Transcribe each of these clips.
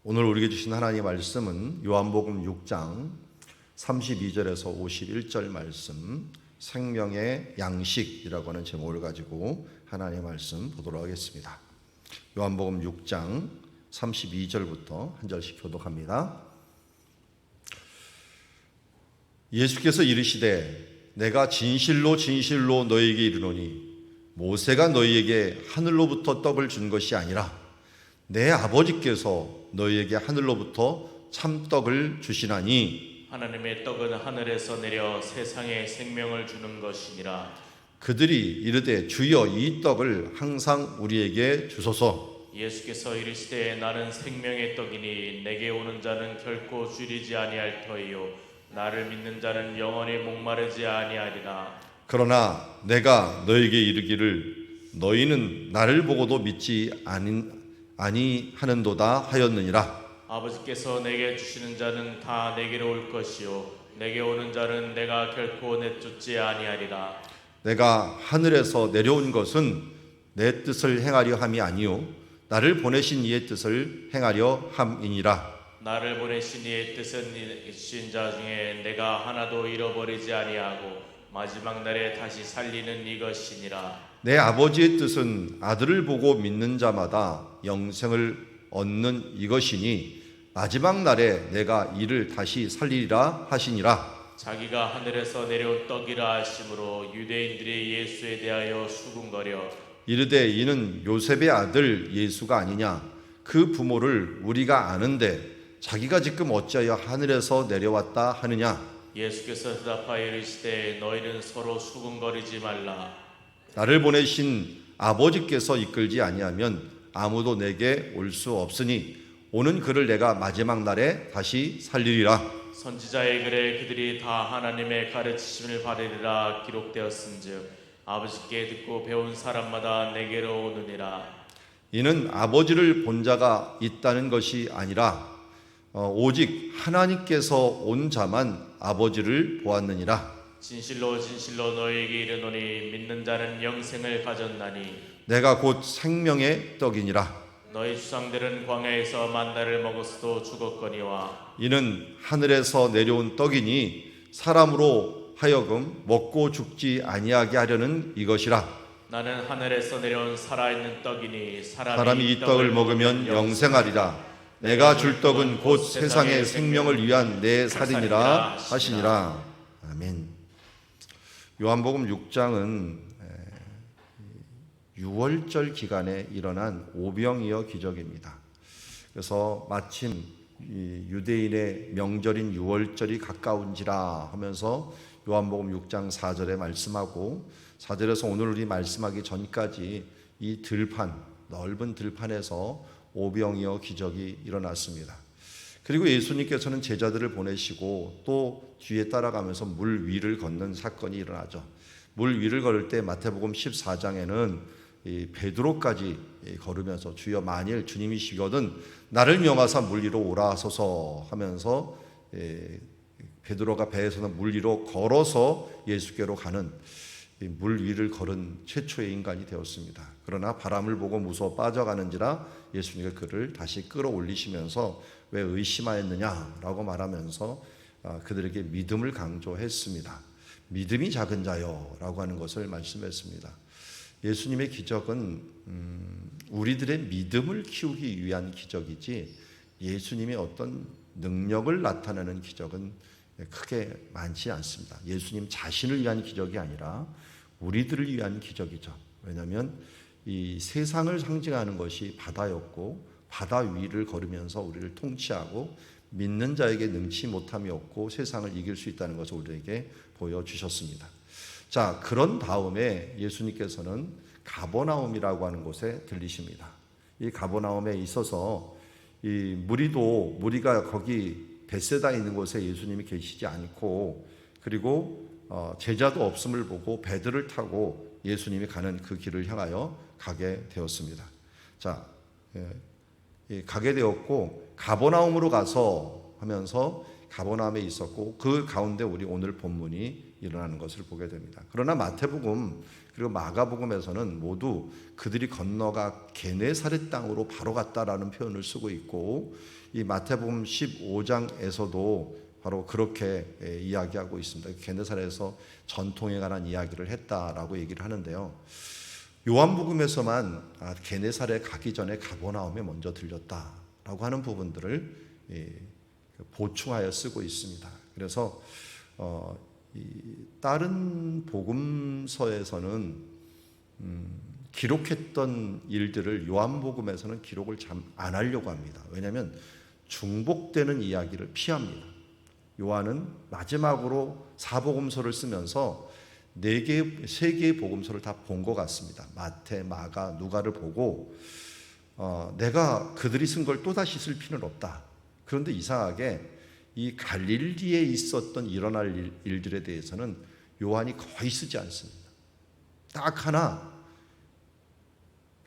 오늘 우리에게 주신 하나님의 말씀은 요한복음 6장 32절에서 51절 말씀, 생명의 양식이라고 하는 제목을 가지고 하나님의 말씀 보도록 하겠습니다. 요한복음 6장 32절부터 한 절씩 교독합니다. 예수께서 이르시되 내가 진실로 진실로 너희에게 이르노니 모세가 너희에게 하늘로부터 떡을 준 것이 아니라 내 아버지께서 너희에게 하늘로부터 참떡을 주시나니 하나님의 떡은 하늘에서 내려 세상에 생명을 주는 것이니라. 그들이 이르되 주여 이 떡을 항상 우리에게 주소서. 예수께서 이르시되 나는 생명의 떡이니 내게 오는 자는 결코 줄이지 아니할 터이요 나를 믿는 자는 영원히 목마르지 아니하리라. 그러나 내가 너희에게 이르기를 너희는 나를 보고도 믿지 아니하는도다 하였느니라. 아버지께서 내게 주시는 자는 다 내게로 올 것이요 내게 오는 자는 내가 결코 내쫓지 아니하리라. 내가 하늘에서 내려온 것은 내 뜻을 행하려 함이 아니요 나를 보내신 이의 뜻을 행하려 함이니라. 나를 보내신 이의 뜻은 이신 자 중에 내가 하나도 잃어버리지 아니하고 마지막 날에 다시 살리는 이것이니라. 내 아버지의 뜻은 아들을 보고 믿는 자마다 영생을 얻는 이것이니 마지막 날에 내가 이를 다시 살리리라 하시니라. 자기가 하늘에서 내려온 떡이라 하심으로 유대인들이 예수에 대하여 수군거려 이르되 이는 요셉의 아들 예수가 아니냐. 그 부모를 우리가 아는데 자기가 지금 어찌하여 하늘에서 내려왔다 하느냐. 예수께서 대답하여 이르시되 너희는 서로 수군거리지 말라. 나를 보내신 아버지께서 이끌지 아니하면 아무도 내게 올 수 없으니 오는 그를 내가 마지막 날에 다시 살리리라. 선지자의 글에 그들이 다 하나님의 가르치심을 받으리라 기록되었은즉 아버지께 듣고 배운 사람마다 내게로 오느니라. 이는 아버지를 본 자가 있다는 것이 아니라 오직 하나님께서 온 자만 아버지를 보았느니라. 진실로 진실로 너희에게 이르노니 믿는 자는 영생을 가졌나니 내가 곧 생명의 떡이니라. 너희 주상들은 광야에서 만나를 먹었어도 죽었거니와 이는 하늘에서 내려온 떡이니 사람으로 하여금 먹고 죽지 아니하게 하려는 이것이라. 나는 하늘에서 내려온 살아있는 떡이니 사람이 이 떡을 먹으면 영생하리라. 내가 줄 떡은 곧 세상의 생명을 위한 내 살이니라 하시니라. 아멘. 요한복음 6장은 6월절 기간에 일어난 오병이어 기적입니다. 그래서 마침 유대인의 명절인 6월절이 가까운지라 하면서 요한복음 6장 4절에 말씀하고 4절에서 오늘 우리 말씀하기 전까지 이 들판, 넓은 들판에서 오병이어 기적이 일어났습니다. 그리고 예수님께서는 제자들을 보내시고 또 뒤에 따라가면서 물 위를 걷는 사건이 일어나죠. 물 위를 걸을 때 마태복음 14장에는 베드로까지 걸으면서 주여 만일 주님이시거든 나를 명하사 물 위로 오라소서 하면서 베드로가 배에서는 물 위로 걸어서 예수께로 가는 물 위를 걸은 최초의 인간이 되었습니다. 그러나 바람을 보고 무서워 빠져가는지라 예수님이 그를 다시 끌어올리시면서 왜 의심하였느냐라고 말하면서 그들에게 믿음을 강조했습니다. 믿음이 작은 자요 라고 하는 것을 말씀했습니다. 예수님의 기적은 우리들의 믿음을 키우기 위한 기적이지 예수님의 어떤 능력을 나타내는 기적은 크게 많지 않습니다. 예수님 자신을 위한 기적이 아니라 우리들을 위한 기적이죠. 왜냐하면 이 세상을 상징하는 것이 바다였고 바다 위를 걸으면서 우리를 통치하고 믿는 자에게 능치 못함이 없고 세상을 이길 수 있다는 것을 우리에게 보여주셨습니다. 자, 그런 다음에 예수님께서는 가버나움이라고 하는 곳에 들리십니다. 이 가버나움에 있어서 이 무리가 거기 벳세다에 있는 곳에 예수님이 계시지 않고 그리고 제자도 없음을 보고 배들을 타고 예수님이 가는 그 길을 향하여 가게 되었습니다. 자, 가게 되었고 가버나움으로 가서 하면서 가버나움에 있었고 그 가운데 우리 오늘 본문이 일어나는 것을 보게 됩니다. 그러나 마태복음 그리고 마가복음에서는 모두 그들이 건너가 게네사렛 땅으로 바로 갔다라는 표현을 쓰고 있고, 이 마태복음 15장에서도 바로 그렇게 이야기하고 있습니다. 게네사렛에서 전통에 관한 이야기를 했다라고 얘기를 하는데요. 요한복음에서만 게네사렛 가기 전에 가버나움에 먼저 들렸다라고 하는 부분들을 보충하여 쓰고 있습니다. 그래서 다른 복음서에서는 기록했던 일들을 요한복음에서는 기록을 참 안 하려고 합니다. 왜냐하면 중복되는 이야기를 피합니다. 요한은 마지막으로 사복음서를 쓰면서 3개의 복음서를 다 본 것 같습니다. 마태, 마가, 누가를 보고 내가 그들이 쓴 걸 또다시 쓸 필요는 없다. 그런데 이상하게 이 갈릴리에 있었던 일어날 일들에 대해서는 요한이 거의 쓰지 않습니다. 딱 하나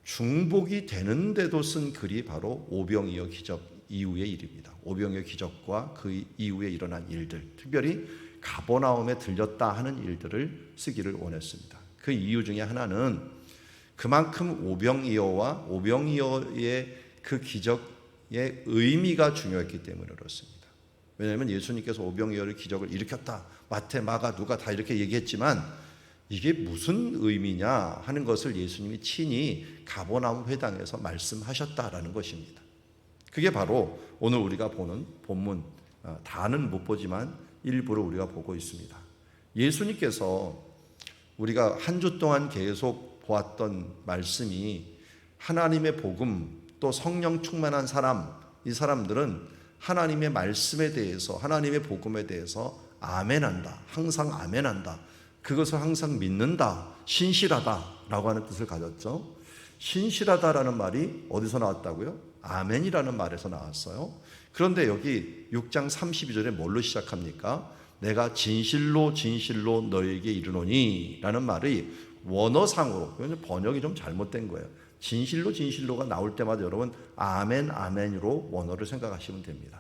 중복이 되는데도 쓴 글이 바로 오병이어 기적 이후의 일입니다. 오병이어 기적과 그 이후에 일어난 일들, 특별히 가버나움에 들렸다 하는 일들을 쓰기를 원했습니다. 그 이유 중에 하나는 그만큼 오병이어의 그 기적의 의미가 중요했기 때문에 그렇습니다. 왜냐하면 예수님께서 오병이어의 기적을 일으켰다, 마태, 마가, 누가 다 이렇게 얘기했지만 이게 무슨 의미냐 하는 것을 예수님이 친히 가버나움 회당에서 말씀하셨다라는 것입니다. 그게 바로 오늘 우리가 보는 본문, 다는 못 보지만 일부를 우리가 보고 있습니다. 예수님께서 우리가 한 주 동안 계속 보았던 말씀이 하나님의 복음, 또 성령 충만한 사람, 이 사람들은 하나님의 말씀에 대해서, 하나님의 복음에 대해서 아멘한다, 항상 아멘한다, 그것을 항상 믿는다, 신실하다라고 하는 뜻을 가졌죠. 신실하다라는 말이 어디서 나왔다고요? 아멘이라는 말에서 나왔어요. 그런데 여기 6장 32절에 뭘로 시작합니까? 내가 진실로 진실로 너에게 이르노니 라는 말이 원어상으로, 번역이 좀 잘못된 거예요. 진실로 진실로가 나올 때마다 여러분 아멘 아멘으로 원어를 생각하시면 됩니다.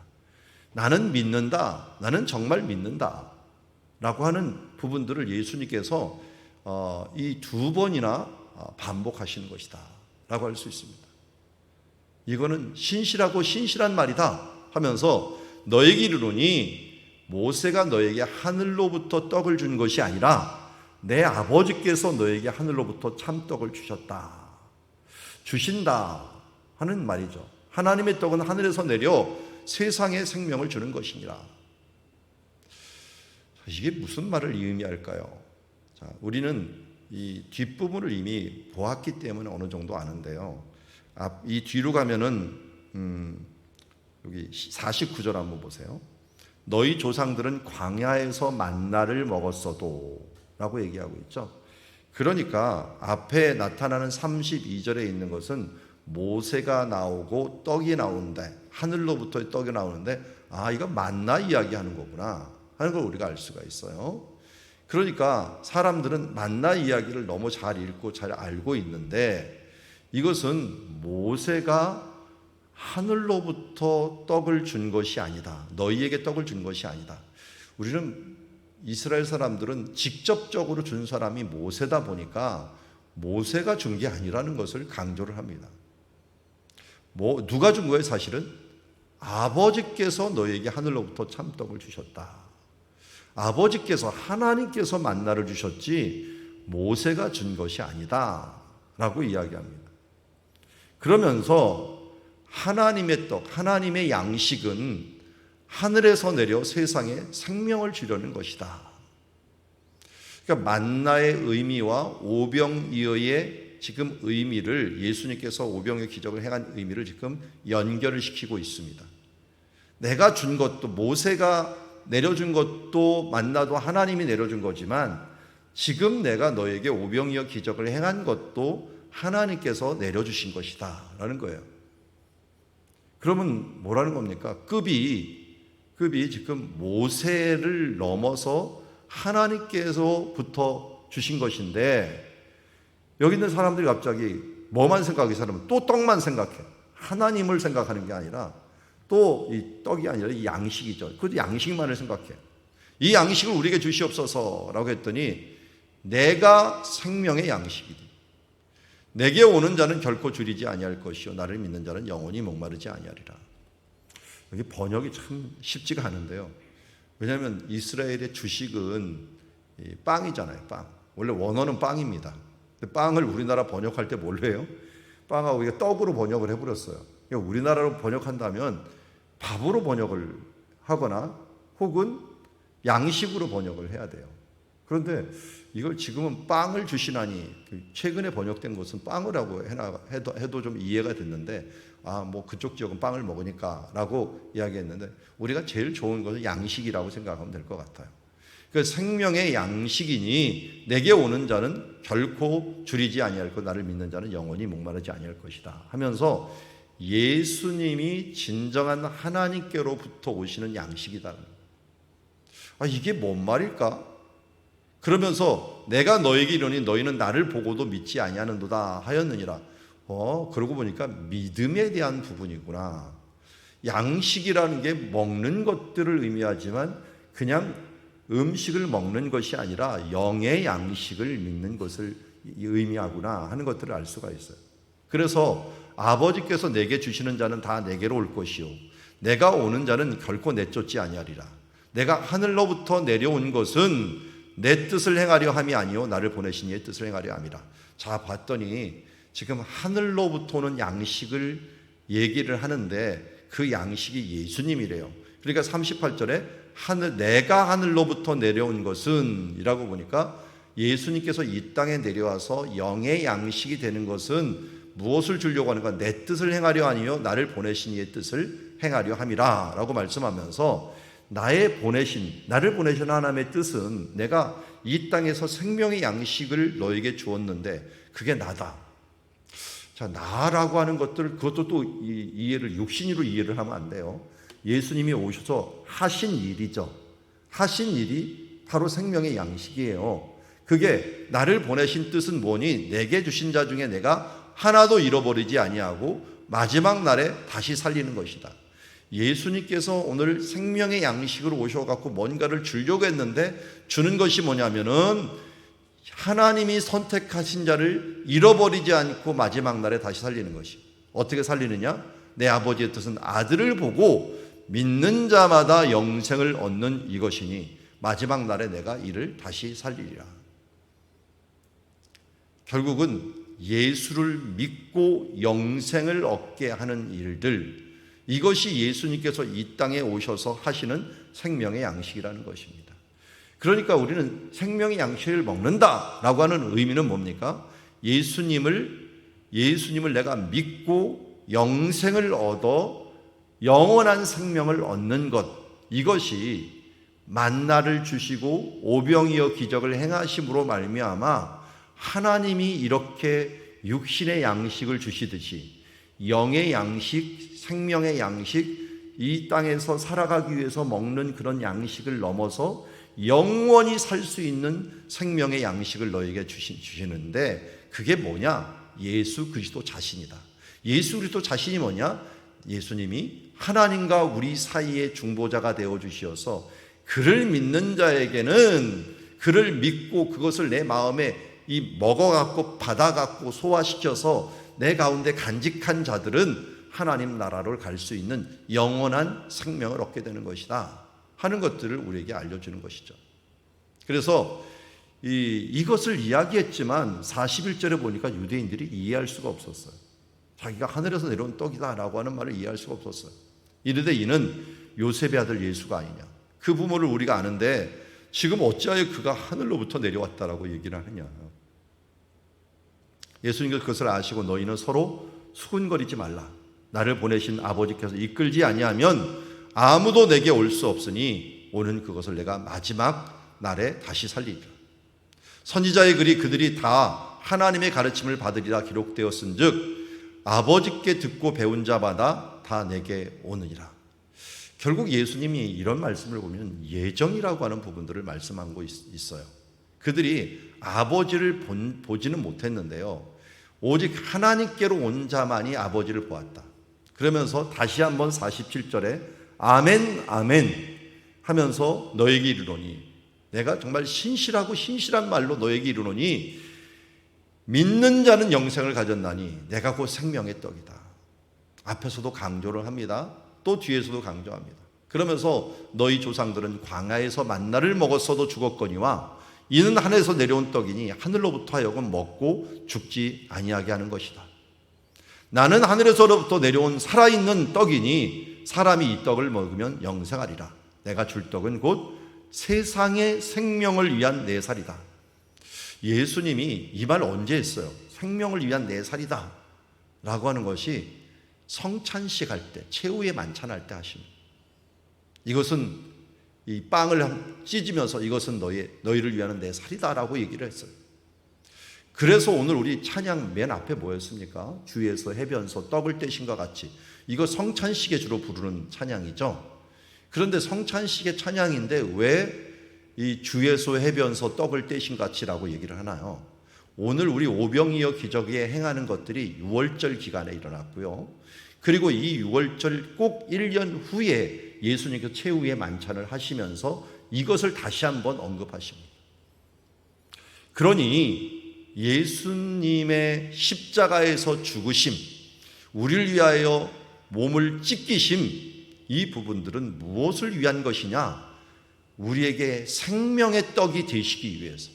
나는 믿는다, 나는 정말 믿는다 라고 하는 부분들을 예수님께서 이 2번이나 반복하시는 것이다 라고 할 수 있습니다. 이거는 신실하고 신실한 말이다 하면서 너에게 이르노니 모세가 너에게 하늘로부터 떡을 준 것이 아니라 내 아버지께서 너에게 하늘로부터 참떡을 주신다 하는 말이죠. 하나님의 떡은 하늘에서 내려 세상에 생명을 주는 것이니라. 이게 무슨 말을 의미할까요? 자, 우리는 이 뒷부분을 이미 보았기 때문에 어느 정도 아는데요. 이 뒤로 가면은 여기 49절 한번 보세요. 너희 조상들은 광야에서 만나를 먹었어도 라고 얘기하고 있죠. 그러니까 앞에 나타나는 32절에 있는 것은 모세가 나오고 떡이 나오는데, 하늘로부터 떡이 나오는데 이거 만나 이야기하는 거구나 하는 걸 우리가 알 수가 있어요. 그러니까 사람들은 만나 이야기를 너무 잘 읽고 잘 알고 있는데, 이것은 모세가 하늘로부터 떡을 준 것이 아니다, 너희에게 떡을 준 것이 아니다. 우리는 이스라엘 사람들은 직접적으로 준 사람이 모세다 보니까 모세가 준 게 아니라는 것을 강조를 합니다. 누가 준 거예요? 사실은 아버지께서 너희에게 하늘로부터 참떡을 주셨다. 아버지께서, 하나님께서 만나를 주셨지 모세가 준 것이 아니다 라고 이야기합니다. 그러면서 하나님의 떡, 하나님의 양식은 하늘에서 내려 세상에 생명을 주려는 것이다. 그러니까 만나의 의미와 오병이어의 지금 의미를, 예수님께서 오병이어 기적을 행한 의미를 지금 연결을 시키고 있습니다. 내가 준 것도, 모세가 내려준 것도, 만나도 하나님이 내려준 거지만 지금 내가 너에게 오병이어 기적을 행한 것도 하나님께서 내려주신 것이다 라는 거예요. 그러면 뭐라는 겁니까? 급이 지금 모세를 넘어서 하나님께서부터 주신 것인데, 여기 있는 사람들이 갑자기 뭐만 생각해? 사람은 또 떡만 생각해. 하나님을 생각하는 게 아니라 또 이 떡이 아니라 이 양식이죠. 그것도 양식만을 생각해. 이 양식을 우리에게 주시옵소서라고 했더니 내가 생명의 양식이니 내게 오는 자는 결코 줄이지 아니할 것이요 나를 믿는 자는 영원히 목마르지 아니하리라. 여기 번역이 참 쉽지가 않은데요. 왜냐하면 이스라엘의 주식은 빵이잖아요. 빵. 원래 원어는 빵입니다. 근데 빵을 우리나라 번역할 때 뭘로 해요? 빵하고 이게 떡으로 번역을 해버렸어요. 그러니까 우리나라로 번역한다면 밥으로 번역을 하거나 혹은 양식으로 번역을 해야 돼요. 그런데 이걸 지금은 빵을 주시나니 최근에 번역된 것은 빵이라고 해도 좀 이해가 됐는데 뭐 그쪽 지역은 빵을 먹으니까 라고 이야기했는데 우리가 제일 좋은 것은 양식이라고 생각하면 될 것 같아요. 그 생명의 양식이니 내게 오는 자는 결코 줄이지 아니할 것 나를 믿는 자는 영원히 목마르지 아니할 것이다 하면서 예수님이 진정한 하나님께로부터 오시는 양식이다. 이게 뭔 말일까? 그러면서 내가 너에게 이르니 너희는 나를 보고도 믿지 아니하는도다 하였느니라. 그러고 보니까 믿음에 대한 부분이구나. 양식이라는 게 먹는 것들을 의미하지만 그냥 음식을 먹는 것이 아니라 영의 양식을 믿는 것을 의미하구나 하는 것들을 알 수가 있어요. 그래서 아버지께서 내게 주시는 자는 다 내게로 올 것이요 내가 오는 자는 결코 내쫓지 아니하리라. 내가 하늘로부터 내려온 것은 내 뜻을 행하려 함이 아니요 나를 보내신 이의 뜻을 행하려 함이라. 자, 봤더니 지금 하늘로부터 오는 양식을 얘기를 하는데 그 양식이 예수님이래요. 그러니까 38절에 내가 하늘로부터 내려온 것은 이라고 보니까 예수님께서 이 땅에 내려와서 영의 양식이 되는 것은 무엇을 주려고 하는가? 내 뜻을 행하려 하니요 나를 보내신 이의 뜻을 행하려 함이라 라고 말씀하면서 나를 보내신 하나님의 뜻은 내가 이 땅에서 생명의 양식을 너에게 주었는데 그게 나다. 자, 나라고 하는 것들 그것도 또 이해를 육신으로 이해를 하면 안 돼요. 예수님이 오셔서 하신 일이죠. 하신 일이 바로 생명의 양식이에요. 그게 나를 보내신 뜻은 뭐니? 내게 주신 자 중에 내가 하나도 잃어버리지 아니하고 마지막 날에 다시 살리는 것이다. 예수님께서 오늘 생명의 양식으로 오셔갖고 뭔가를 주려고 했는데 주는 것이 뭐냐면은 하나님이 선택하신 자를 잃어버리지 않고 마지막 날에 다시 살리는 것이. 어떻게 살리느냐? 내 아버지의 뜻은 아들을 보고 믿는 자마다 영생을 얻는 이것이니 마지막 날에 내가 이를 다시 살리리라. 결국은 예수를 믿고 영생을 얻게 하는 일들, 이것이 예수님께서 이 땅에 오셔서 하시는 생명의 양식이라는 것입니다. 그러니까 우리는 생명의 양식을 먹는다라고 하는 의미는 뭡니까? 예수님을 내가 믿고 영생을 얻어 영원한 생명을 얻는 것, 이것이 만나를 주시고 오병이어 기적을 행하심으로 말미암아 하나님이 이렇게 육신의 양식을 주시듯이 영의 양식, 생명의 양식, 이 땅에서 살아가기 위해서 먹는 그런 양식을 넘어서 영원히 살 수 있는 생명의 양식을 너에게 주시는데 그게 뭐냐? 예수 그리스도 자신이다. 예수 그리스도 자신이 뭐냐? 예수님이 하나님과 우리 사이의 중보자가 되어 주시어서 그를 믿는 자에게는 그를 믿고 그것을 내 마음에 먹어갖고 받아갖고 소화시켜서 내 가운데 간직한 자들은 하나님 나라로 갈 수 있는 영원한 생명을 얻게 되는 것이다 하는 것들을 우리에게 알려주는 것이죠. 그래서 이것을 이야기했지만 41절에 보니까 유대인들이 이해할 수가 없었어요. 자기가 하늘에서 내려온 떡이다 라고 하는 말을 이해할 수가 없었어요. 이르되 이는 요셉의 아들 예수가 아니냐. 그 부모를 우리가 아는데 지금 어찌하여 그가 하늘로부터 내려왔다라고 얘기를 하느냐. 예수님께서 그것을 아시고 너희는 서로 수군거리지 말라. 나를 보내신 아버지께서 이끌지 아니하면 아무도 내게 올 수 없으니 오는 그것을 내가 마지막 날에 다시 살리리라. 선지자의 글이 그들이 다 하나님의 가르침을 받으리라 기록되었은즉 아버지께 듣고 배운 자마다 다 내게 오느니라. 결국 예수님이 이런 말씀을 보면 예정이라고 하는 부분들을 말씀하고 있어요. 그들이 아버지를 보지는 못했는데요. 오직 하나님께로 온 자만이 아버지를 보았다. 그러면서 다시 한번 47절에 아멘 아멘 하면서 너에게 이르노니, 내가 정말 신실하고 신실한 말로 너에게 이르노니 믿는 자는 영생을 가졌나니 내가 곧 생명의 떡이다. 앞에서도 강조를 합니다. 또 뒤에서도 강조합니다. 그러면서 너희 조상들은 광야에서 만나를 먹었어도 죽었거니와 이는 하늘에서 내려온 떡이니 하늘로부터 하여금 먹고 죽지 아니하게 하는 것이다. 나는 하늘에서로부터 내려온 살아있는 떡이니 사람이 이 떡을 먹으면 영생하리라. 내가 줄 떡은 곧 세상의 생명을 위한 내 살이다. 예수님이 이 말 언제 했어요? 생명을 위한 내 살이다 라고 하는 것이 성찬식 할 때, 최후의 만찬할 때 하십니다. 이것은 이 빵을 찢으면서 이것은 너희를 위한 내 살이다 라고 얘기를 했어요. 그래서 오늘 우리 찬양 맨 앞에 뭐였습니까? 주에서 해변서 떡을 떼신과 같이, 이거 성찬식에 주로 부르는 찬양이죠. 그런데 성찬식의 찬양인데 왜 이 주에서 해변서 떡을 떼신 같이라고 얘기를 하나요? 오늘 우리 오병이어 기적에 행하는 것들이 유월절 기간에 일어났고요. 그리고 이 유월절 꼭 1년 후에 예수님께서 최후의 만찬을 하시면서 이것을 다시 한번 언급하십니다. 그러니 예수님의 십자가에서 죽으심, 우리를 위하여 몸을 찢기심, 이 부분들은 무엇을 위한 것이냐? 우리에게 생명의 떡이 되시기 위해서,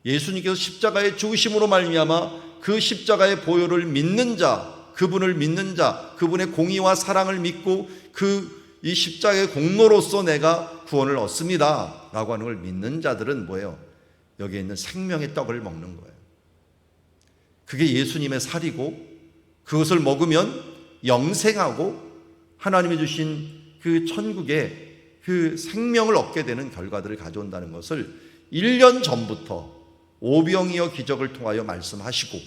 예수님께서 십자가의 죽으심으로 말미암아 그 십자가의 보혈을 믿는 자, 그분을 믿는 자, 그분의 공의와 사랑을 믿고 이 십자가의 공로로서 내가 구원을 얻습니다 라고 하는 걸 믿는 자들은 뭐예요? 여기에 있는 생명의 떡을 먹는 거예요. 그게 예수님의 살이고, 그것을 먹으면 영생하고 하나님이 주신 그 천국의 그 생명을 얻게 되는 결과들을 가져온다는 것을 1년 전부터 오병이어 기적을 통하여 말씀하시고,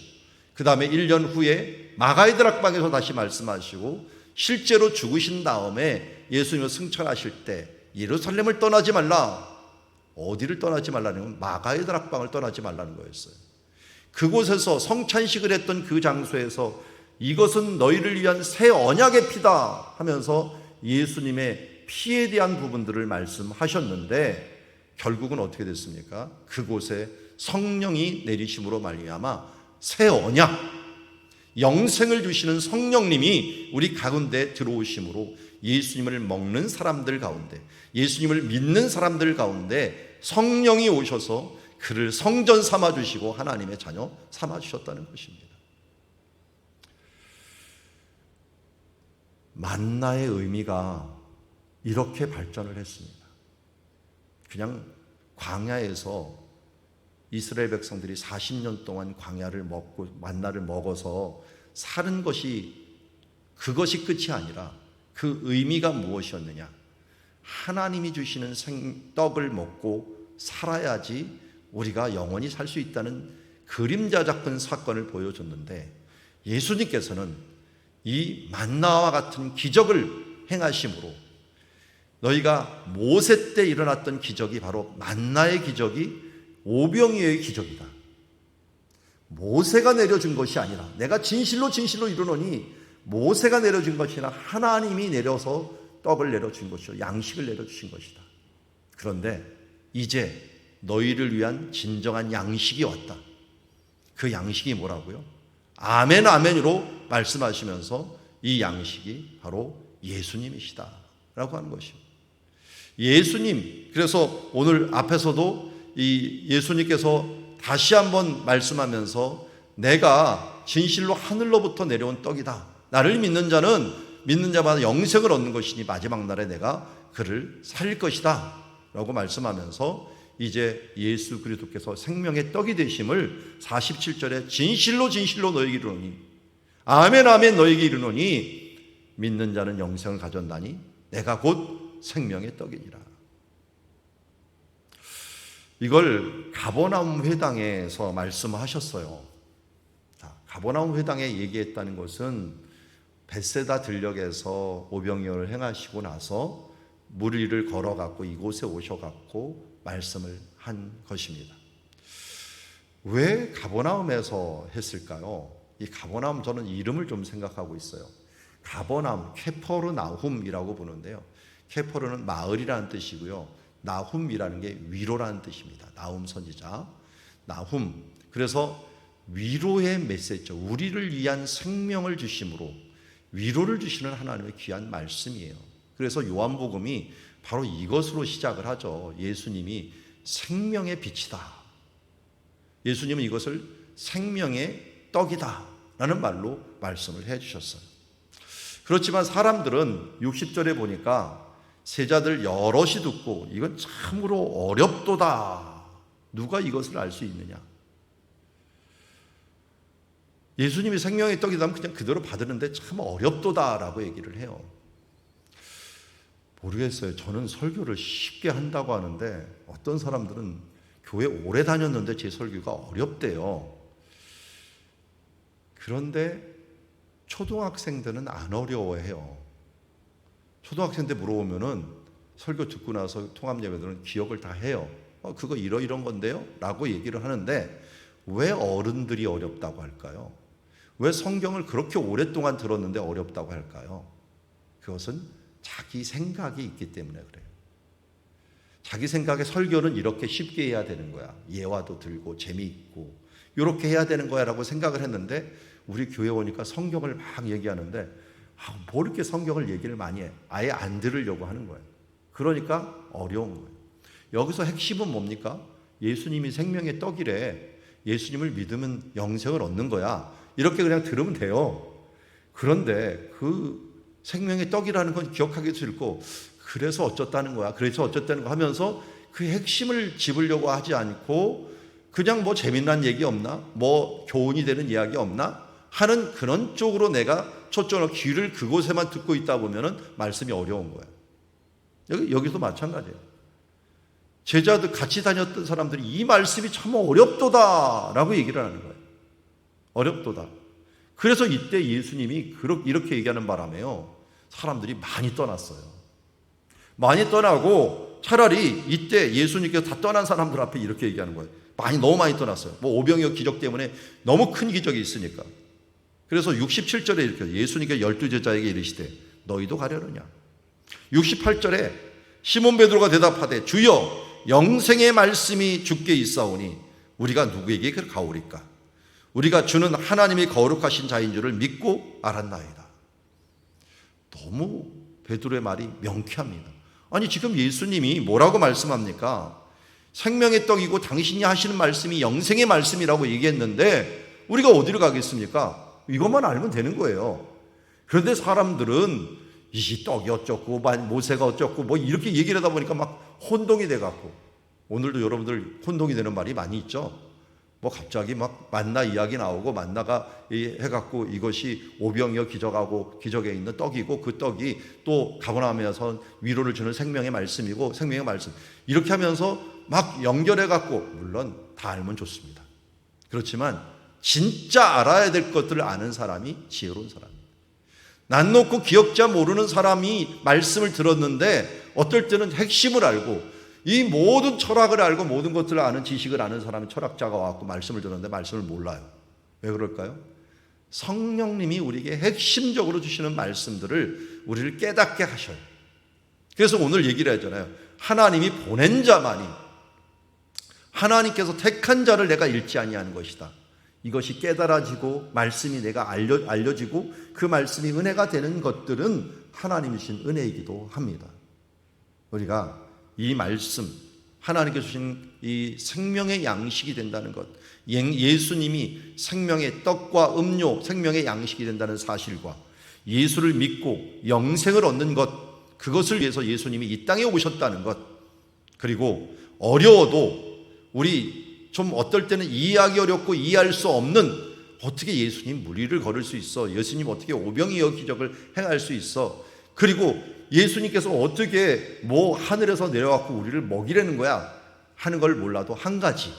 그 다음에 1년 후에 마가의 다락방에서 다시 말씀하시고, 실제로 죽으신 다음에 예수님을 승천하실 때 예루살렘을 떠나지 말라. 어디를 떠나지 말라는 건 마가의 다락방을 떠나지 말라는 거였어요. 그곳에서 성찬식을 했던 그 장소에서 이것은 너희를 위한 새 언약의 피다 하면서 예수님의 피에 대한 부분들을 말씀하셨는데, 결국은 어떻게 됐습니까? 그곳에 성령이 내리심으로 말미암아 새 언약, 영생을 주시는 성령님이 우리 가운데 들어오심으로 예수님을 먹는 사람들 가운데, 예수님을 믿는 사람들 가운데 성령이 오셔서 그를 성전 삼아 주시고 하나님의 자녀 삼아 주셨다는 것입니다. 만나의 의미가 이렇게 발전을 했습니다. 그냥 광야에서 이스라엘 백성들이 40년 동안 광야를 먹고 만나를 먹어서 사는 것이, 그것이 끝이 아니라 그 의미가 무엇이었느냐? 하나님이 주시는 떡을 먹고 살아야지 우리가 영원히 살 수 있다는 그림자 잡은 사건을 보여줬는데, 예수님께서는 이 만나와 같은 기적을 행하심으로 너희가 모세 때 일어났던 기적이 바로 만나의 기적이 오병이어의 기적이다. 모세가 내려준 것이 아니라, 내가 진실로 이르노니 모세가 내려준 것이 아니라 하나님이 내려서 떡을 내려준 것이요, 양식을 내려주신 것이다. 그런데 이제 너희를 위한 진정한 양식이 왔다. 그 양식이 뭐라고요? 아멘 아멘으로 말씀하시면서 이 양식이 바로 예수님이시다 라고 하는 것입니다. 예수님, 그래서 오늘 앞에서도 이 예수님께서 다시 한번 말씀하면서 내가 진실로 하늘로부터 내려온 떡이다. 나를 믿는 자마다 영생을 얻는 것이니 마지막 날에 내가 그를 살릴 것이다 라고 말씀하면서 이제 예수 그리스도께서 생명의 떡이 되심을 47절에 진실로 너에게 이르노니 아멘 아멘 너에게 이르노니 믿는 자는 영생을 가졌나니 내가 곧 생명의 떡이니라. 이걸 가버나움 회당에서 말씀하셨어요. 가버나움 회당에 얘기했다는 것은 벳세다 들녘에서 오병이어를 행하시고 나서 물 위를 걸어갖고 이곳에 오셔갖고 말씀을 한 것입니다. 왜 가버나움에서 했을까요? 이 가버나움, 저는 이름을 좀 생각하고 있어요. 가버나움, 케퍼르나훔이라고 부르는데요. 케퍼르는 마을이라는 뜻이고요. 나훔이라는 게 위로라는 뜻입니다. 나훔 선지자, 나훔. 그래서 위로의 메시지죠. 우리를 위한 생명을 주심으로 위로를 주시는 하나님의 귀한 말씀이에요. 그래서 요한복음이 바로 이것으로 시작을 하죠. 예수님이 생명의 빛이다. 예수님은 이것을 생명의 떡이다 라는 말로 말씀을 해주셨어요. 그렇지만 사람들은 60절에 보니까 세자들 여럿이 듣고 이건 참으로 어렵도다. 누가 이것을 알 수 있느냐? 예수님이 생명의 떡이라면 그냥 그대로 받으는데 참 어렵도다라고 얘기를 해요. 모르겠어요. 저는 설교를 쉽게 한다고 하는데 어떤 사람들은 교회 오래 다녔는데 제 설교가 어렵대요. 그런데 초등학생들은 안 어려워해요. 초등학생들 물어보면은 설교 듣고 나서 통합예배들은 기억을 다 해요. 그거 이런 건데요? 라고 얘기를 하는데 왜 어른들이 어렵다고 할까요? 왜 성경을 그렇게 오랫동안 들었는데 어렵다고 할까요? 그것은 자기 생각이 있기 때문에 그래요. 자기 생각에 설교는 이렇게 쉽게 해야 되는 거야. 예화도 들고 재미있고 이렇게 해야 되는 거야 라고 생각을 했는데 우리 교회 오니까 성경을 막 얘기하는데 뭐 이렇게 성경을 얘기를 많이 해. 아예 안 들으려고 하는 거예요. 그러니까 어려운 거예요. 여기서 핵심은 뭡니까? 예수님이 생명의 떡이래. 예수님을 믿으면 영생을 얻는 거야. 이렇게 그냥 들으면 돼요. 그런데 그 생명의 떡이라는 건 기억하기 싫고 그래서 어쩌다는 거야. 그래서 어쩌다는 거 하면서 그 핵심을 짚으려고 하지 않고 그냥 뭐 재미난 얘기 없나? 뭐 교훈이 되는 이야기 없나? 하는 그런 쪽으로 내가 초점을 귀를 그곳에만 듣고 있다 보면은 말씀이 어려운 거예요. 여기도 마찬가지예요. 제자들 같이 다녔던 사람들이 이 말씀이 참 어렵도다라고 얘기를 하는 거예요. 어렵도다. 그래서 이때 예수님이 이렇게 얘기하는 바람에요. 사람들이 많이 떠났어요. 많이 떠나고 차라리 이때 예수님께서 다 떠난 사람들 앞에 이렇게 얘기하는 거예요. 너무 많이 떠났어요. 뭐 오병이어 기적 때문에 너무 큰 기적이 있으니까. 그래서 67절에 이렇게 예수님께 12제자에게 이르시되 너희도 가려느냐. 68절에 시몬 베드로가 대답하되 주여 영생의 말씀이 주께 있사오니 우리가 누구에게 가오리까. 우리가 주는 하나님이 거룩하신 자인 줄을 믿고 알았나이다. 너무 베드로의 말이 명쾌합니다. 아니 지금 예수님이 뭐라고 말씀합니까? 생명의 떡이고 당신이 하시는 말씀이 영생의 말씀이라고 얘기했는데 우리가 어디로 가겠습니까? 이것만 알면 되는 거예요. 그런데 사람들은 이 떡이 어쩌고 모세가 어쩌고 뭐 이렇게 얘기를 하다 보니까 막 혼동이 돼갖고 오늘도 여러분들 혼동이 되는 말이 많이 있죠. 뭐 갑자기 막 만나 이야기 나오고 만나가 해갖고 이것이 오병이어 기적하고 기적에 있는 떡이고 그 떡이 또 가버나움에서 위로를 주는 생명의 말씀이고 생명의 말씀 이렇게 하면서 막 연결해갖고 물론 다 알면 좋습니다. 그렇지만 진짜 알아야 될 것들을 아는 사람이 지혜로운 사람입니다. 난 놓고 기억자 모르는 사람이 말씀을 들었는데 어떨 때는 핵심을 알고 이 모든 철학을 알고 모든 것들을 아는 지식을 아는 사람이 철학자가 와서 말씀을 들었는데 말씀을 몰라요. 왜 그럴까요? 성령님이 우리에게 핵심적으로 주시는 말씀들을 우리를 깨닫게 하셔요. 그래서 오늘 얘기를 했잖아요. 하나님이 보낸 자만이 하나님께서 택한 자를 내가 잃지 아니하는 것이다. 이것이 깨달아지고 말씀이 내가 알려지고 그 말씀이 은혜가 되는 것들은 하나님이 주신 은혜이기도 합니다. 우리가 이 말씀 하나님께서 주신 이 생명의 양식이 된다는 것, 예수님이 생명의 떡과 음료, 생명의 양식이 된다는 사실과 예수를 믿고 영생을 얻는 것, 그것을 위해서 예수님이 이 땅에 오셨다는 것, 그리고 어려워도 우리 좀 어떨 때는 이해하기 어렵고 이해할 수 없는 어떻게 예수님 무리를 걸을 수 있어? 예수님 어떻게 오병이어 기적을 행할 수 있어? 그리고 예수님께서 어떻게 뭐 하늘에서 내려와서 우리를 먹이려는 거야 하는 걸 몰라도 한 가지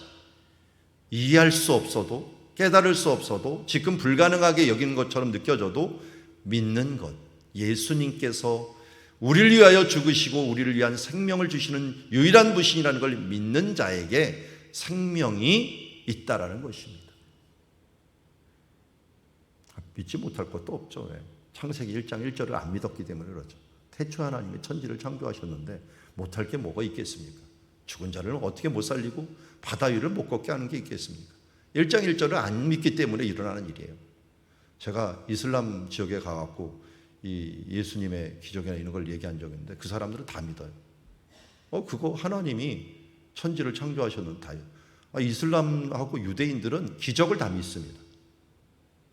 이해할 수 없어도 깨달을 수 없어도 지금 불가능하게 여기는 것처럼 느껴져도 믿는 것, 예수님께서 우리를 위하여 죽으시고 우리를 위한 생명을 주시는 유일한 분이라는 걸 믿는 자에게 생명이 있다라는 것입니다. 믿지 못할 것도 없죠. 왜? 창세기 1장 1절을 안 믿었기 때문에 그렇죠. 태초 하나님이 천지를 창조하셨는데 못할 게 뭐가 있겠습니까? 죽은 자를 어떻게 못 살리고 바다 위를 못 걷게 하는 게 있겠습니까? 1장 1절을 안 믿기 때문에 일어나는 일이에요. 제가 이슬람 지역에 가갖고 이 예수님의 기적이나 이런 걸 얘기한 적이 있는데 그 사람들은 다 믿어요. 그거 하나님이 천지를 창조하셨는데 다요. 이슬람하고 유대인들은 기적을 다 믿습니다.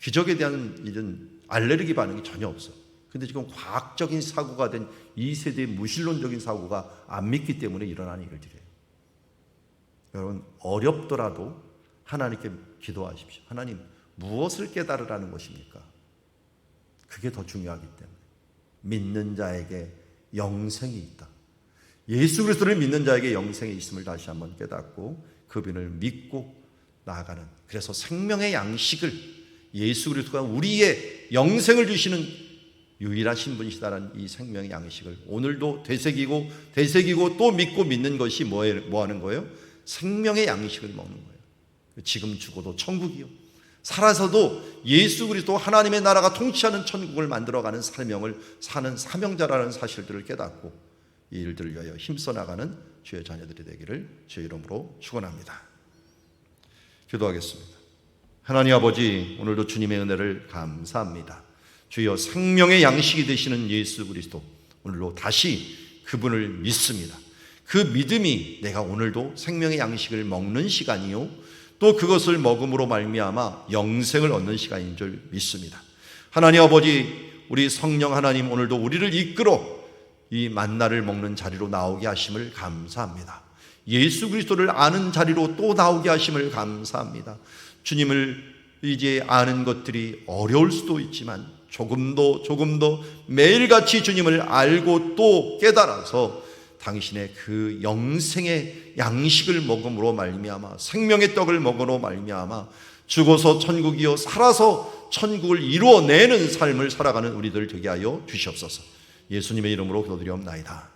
기적에 대한 이런 알레르기 반응이 전혀 없어. 근데 지금 과학적인 사고가 된 이 세대의 무신론적인 사고가 안 믿기 때문에 일어나는 일들이에요. 여러분, 어렵더라도 하나님께 기도하십시오. 하나님, 무엇을 깨달으라는 것입니까? 그게 더 중요하기 때문에. 믿는 자에게 영생이 있다. 예수 그리스도를 믿는 자에게 영생이 있음을 다시 한번 깨닫고 그분을 믿고 나아가는, 그래서 생명의 양식을, 예수 그리스도가 우리의 영생을 주시는 유일하신 분이시다라는 이 생명의 양식을 오늘도 되새기고 또 믿고 믿는 것이 뭐 하는 거예요? 생명의 양식을 먹는 거예요. 지금 죽어도 천국이요, 살아서도 예수 그리스도 하나님의 나라가 통치하는 천국을 만들어가는 사명을 사는 사명자라는 사실들을 깨닫고 이 일들을 위하여 힘써 나가는 주의 자녀들이 되기를 주의 이름으로 축원합니다. 기도하겠습니다. 하나님 아버지, 오늘도 주님의 은혜를 감사합니다. 주여, 생명의 양식이 되시는 예수 그리스도, 오늘도 다시 그분을 믿습니다. 그 믿음이 내가 오늘도 생명의 양식을 먹는 시간이요, 또 그것을 먹음으로 말미암아 영생을 얻는 시간인 줄 믿습니다. 하나님 아버지, 우리 성령 하나님, 오늘도 우리를 이끌어 이 만나를 먹는 자리로 나오게 하심을 감사합니다. 예수 그리스도를 아는 자리로 또 나오게 하심을 감사합니다. 주님을 이제 아는 것들이 어려울 수도 있지만 조금 더 매일같이 주님을 알고 또 깨달아서 당신의 그 영생의 양식을 먹음으로 말미암아, 생명의 떡을 먹음으로 말미암아 죽어서 천국이요 살아서 천국을 이루어내는 삶을 살아가는 우리들 되게 하여 주시옵소서. 예수님의 이름으로 기도드리옵나이다.